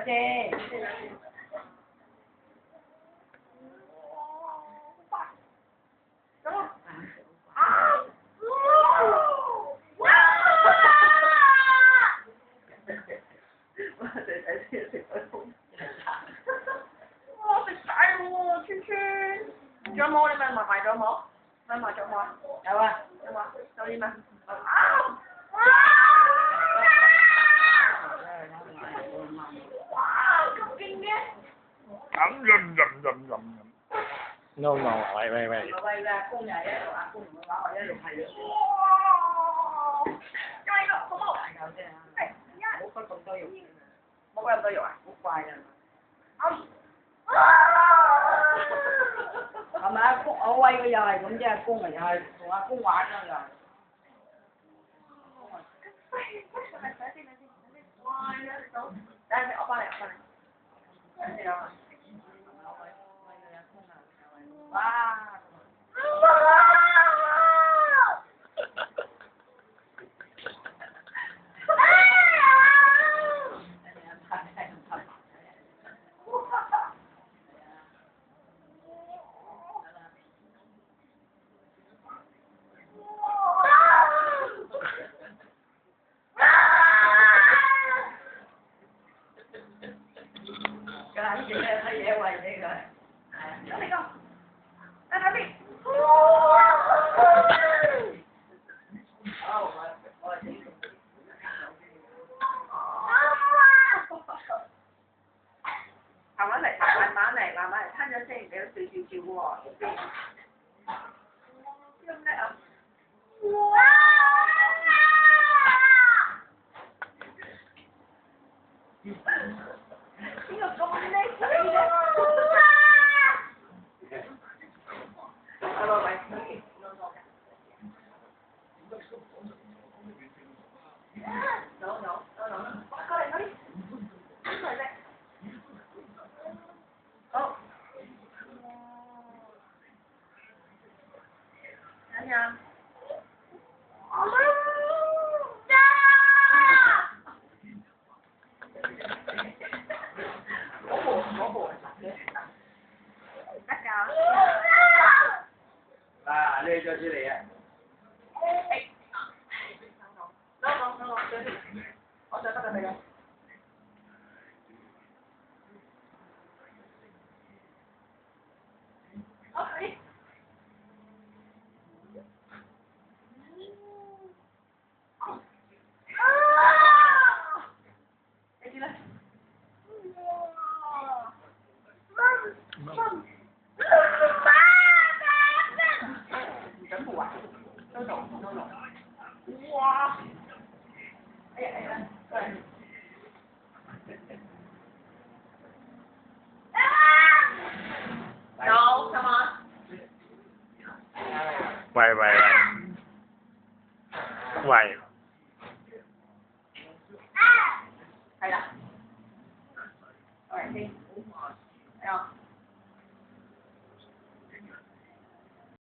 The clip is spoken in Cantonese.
先。仲有冇？你問埋埋仲有冇？問埋仲有冇啊？有啊，有冇？有啲咩？哇！咁勁嘅！No no，喂。喂啦，工人一路阿工唔會話我一路係。哇！加油，好冇？係冇分咁多肉。冇分咁多肉啊？好怪啊！係咪阿公？我喂佢又係咁啫，阿公啊又係同阿公玩啊又。哇！你到，等陣我翻嚟。等陣啊！哇！揀嘢睇嘢餵你佢，等你講，等下邊。慢慢嚟，吞咗先，你都笑喎。咁叻啊！哇！邊個咁叻仔嘅？喂。No，過嚟，過嚟。好。等陣。嗰部得㗎。嗱，呢張紙嚟啊！我想得㗎你。哇！哎呀，過嚟。No，come on。喂。係啦。過嚟先。係啊。